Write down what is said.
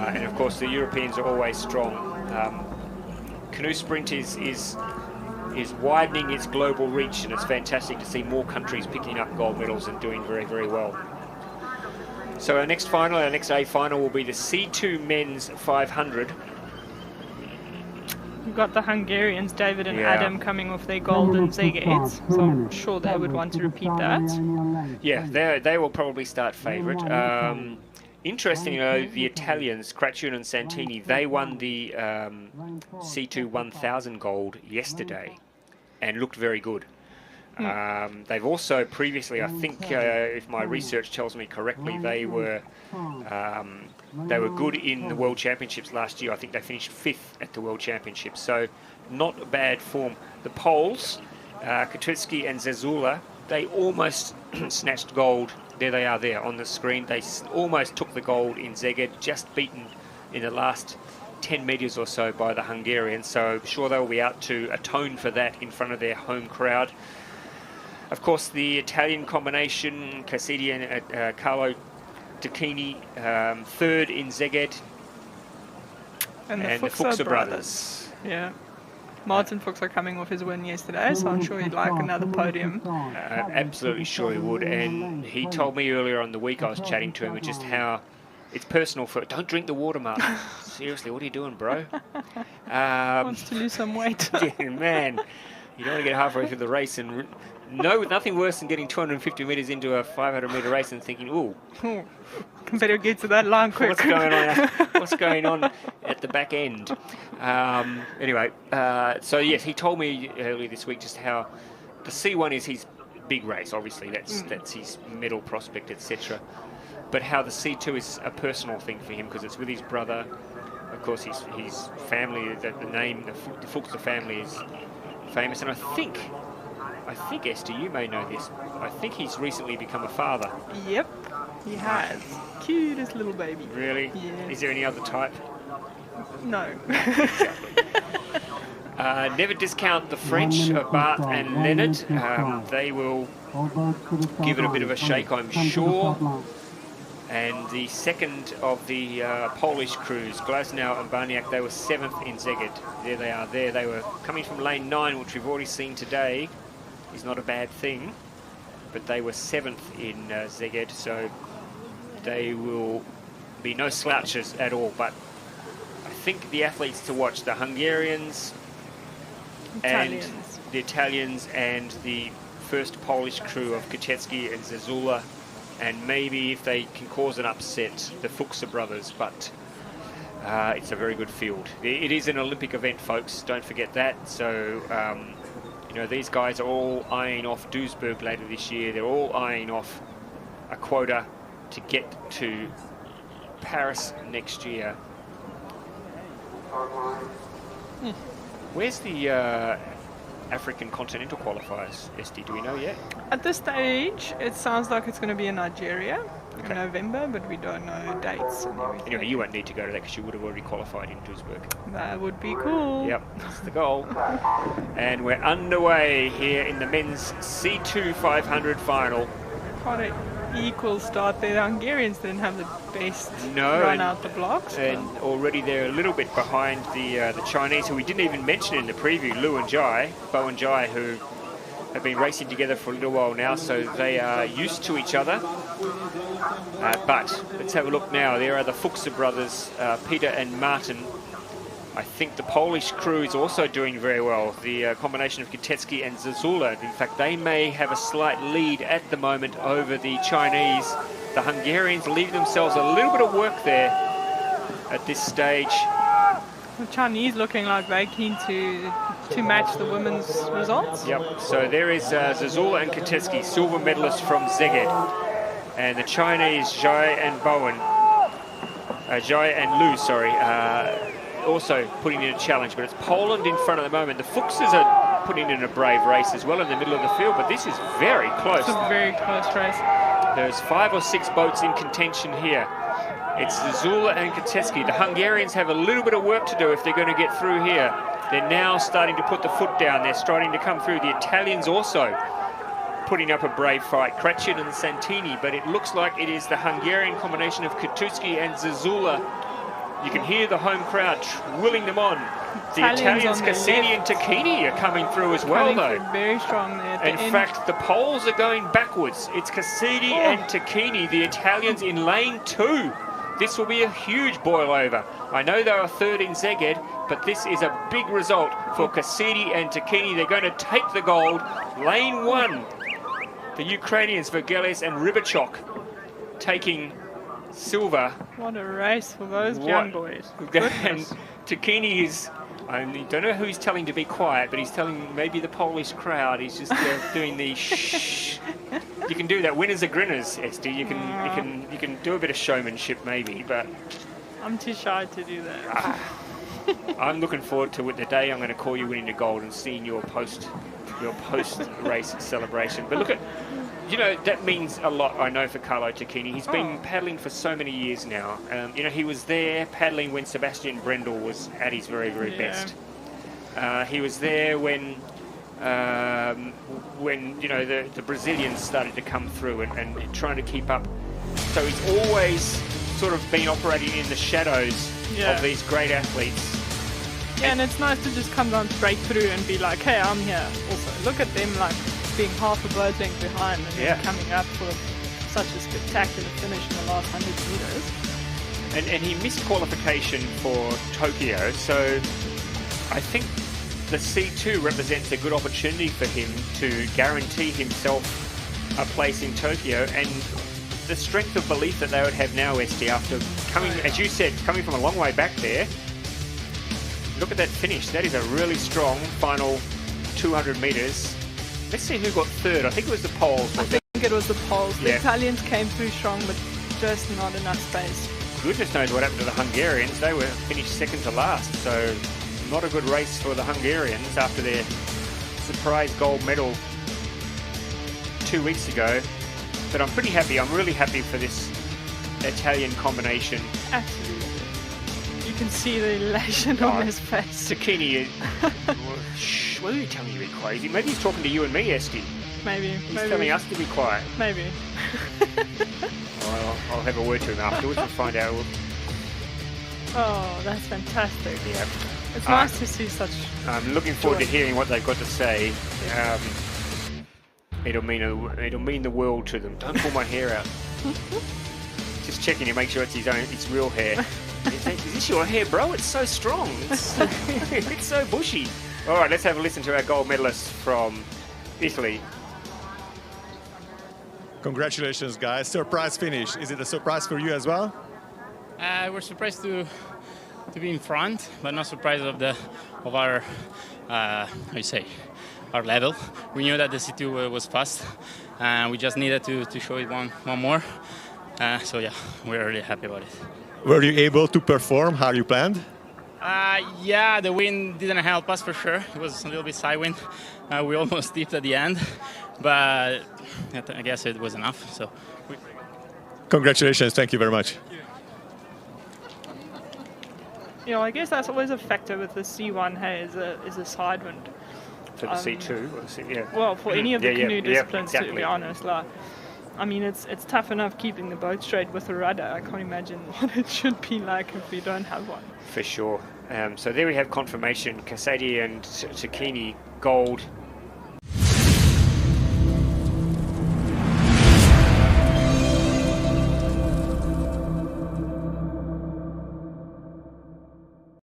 And of course, the Europeans are always strong. Canoe sprint is widening its global reach, and it's fantastic to see more countries picking up gold medals and doing very, very well. So our next final, our next A final, will be the C2 Men's 500. We've got the Hungarians, David and Adam, coming off their golden Szeged, so I'm sure they would want to repeat that. Yeah, they will probably start favourite. Interestingly, though, the Italians, Craciun and Santini, they won the C2 1000 gold yesterday and looked very good. They've also previously, I think, if my research tells me correctly, they were good in the World Championships last year. I think they finished 5th at the World Championships, so not a bad form. The Poles, Kitewski and Zezula, they almost snatched gold. There they are there on the screen. They almost took the gold in Szeged, just beaten in the last 10 metres or so by the Hungarians, so I'm sure they'll be out to atone for that in front of their home crowd. Of course, the Italian combination, Cassidy and Carlo Tacchini, 3rd in Szeged, and the Fuchs brothers. Yeah. Martin Fuchs are coming off his win yesterday, so I'm sure he'd like another podium. Absolutely sure he would, and he told me earlier on the week, I was chatting to him, just how it's personal for, don't drink the water, Martin. Seriously, what are you doing, bro? Wants to lose some weight. Yeah, man, you don't want to get halfway through the race and nothing worse than getting 250 metres into a 500-metre race and thinking, ooh, better get to that line quick. What's going on at the back end? Anyway, so yes, he told me earlier this week just how the C1 is his big race. Obviously, that's his medal prospect, etc. But how the C2 is a personal thing for him because it's with his brother. Of course, his family. The name, the Fuchs family, is famous, and I think, Esther, you may know this. I think he's recently become a father. Yep, he has. Cutest little baby. Really? Yeah. Is there any other type? No. Never discount the French, Bart and Leonard. They will give it a bit of a shake, I'm sure. And the second of the Polish crews, Glasnow and Barniak, they were 7th in Szeged. There they are there. They were coming from lane 9, which we've already seen today. Is not a bad thing. But they were 7th in Szeged, so they will be no slouches at all. But I think the athletes to watch, the Hungarians and the Italians and the first Polish crew of Kitewski and Zezula, and maybe if they can cause an upset, the Fuchs brothers, but it's a very good field. It is an Olympic event, folks, don't forget that. So, you know, these guys are all eyeing off Duisburg later this year. They're all eyeing off a quota to get to Paris next year. Where's the African continental qualifiers, Esty? Do we know yet? At this stage, it sounds like it's going to be in Nigeria in November, but we don't know dates and everything. Anyway, you won't need to go to that because you would have already qualified in Duisburg. That would be cool. Yep, that's the goal. And we're underway here in the men's C2 500 final. Quite an equal start there. The Hungarians didn't have the best run out the blocks. And already they're a little bit behind the Chinese, who we didn't even mention in the preview, Lu and Jai, Bo and Jai, who have been racing together for a little while now, so they are used to each other. But let's have a look now. There are the Fuchs brothers, Peter and Martin. I think the Polish crew is also doing very well. The combination of Kitewski and Zezula. In fact, they may have a slight lead at the moment over the Chinese. The Hungarians leave themselves a little bit of work there at this stage. The Chinese looking like they're keen to match the women's results. Yep, so there is Zezula and Kitewski, silver medalists from Szeged. And the Chinese, Jai and Lu, sorry, also putting in a challenge, but it's Poland in front at the moment. The Fuchses are putting in a brave race as well in the middle of the field, but this is very close. It's a very close race. There's 5 or 6 boats in contention here. It's Zezula and Kitewski. The Hungarians have a little bit of work to do if they're going to get through here. They're now starting to put the foot down. They're starting to come through. The Italians also putting up a brave fight. Craciun and Santini, but it looks like it is the Hungarian combination of Kitewski and Zezula You can hear the home crowd willing them on. The Italians, Cassini and Tacchini, are coming through as well, though. Very strong there. In fact, the Poles are going backwards. It's Cassini and Tacchini, the Italians, in lane 2. This will be a huge boil over. I know they are third in Szeged, but this is a big result for Cassini and Tacchini. They're going to take the gold. Lane 1, the Ukrainians, Vergeles and Rybachok, taking silver. What a race for those young boys. And Tacchini is, I don't know who he's telling to be quiet, but he's telling maybe the Polish crowd. He's just doing the shh. You can do that. Winners are grinners, Esty. You can do a bit of showmanship maybe, but I'm too shy to do that. I'm looking forward to the day I'm going to call you winning the gold and seeing your post race celebration. But look at, that means a lot, I know, for Carlo Tacchini. He's been paddling for so many years now. He was there paddling when Sebastian Brendel was at his very, very best. He was there when the Brazilians started to come through and trying to keep up. So he's always sort of been operating in the shadows of these great athletes. Yeah, and it's nice to just come down, break through and be like, hey, I'm here. Also, look at them like being half a boat length behind and then coming up for such a spectacular finish in the last 100 meters. And he missed qualification for Tokyo, so I think the C2 represents a good opportunity for him to guarantee himself a place in Tokyo, and the strength of belief that they would have now, Esty, after coming, as you said, coming from a long way back there. Look at that finish. That is a really strong final 200 metres. Let's see who got third. I think it was the Poles. I think it was the Poles. The Italians came through strong, but just not enough space. Goodness knows what happened to the Hungarians. They were finished second to last, so not a good race for the Hungarians after their surprise gold medal 2 weeks ago. But I'm pretty happy. I'm really happy for this Italian combination. Absolutely. You can see the elation on his face. Tacchini, what are you telling you to be crazy? Maybe he's talking to you and me, Esty. Maybe. He's telling us to be quiet. Maybe. I'll have a word to him afterwards and find out. Oh, that's fantastic. Yeah. It's nice to see such. I'm looking forward to hearing what they've got to say. It'll mean the world to them. Don't pull my hair out. Just checking to make sure it's real hair. Is this your hair, bro? It's so strong. It's so bushy. All right, let's have a listen to our gold medalists from Italy. Congratulations, guys. Surprise finish. Is it a surprise for you as well? We're surprised to be in front, but not surprised of our our level. We knew that the C2 was fast, and we just needed to show it one more. So yeah, we're really happy about it. Were you able to perform how you planned? Yeah, the wind didn't help us for sure. It was a little bit side wind. We almost dipped at the end, but I guess it was enough. So, congratulations! Thank you very much. I guess that's always a factor with the C1. Hey, is a side wind. For the C2, or the C, Well, for any of the canoe disciplines, to be honest, it's tough enough keeping the boat straight with a rudder. I can't imagine what it should be like if we don't have one. For sure. So there we have confirmation. Cassini and Tacchini gold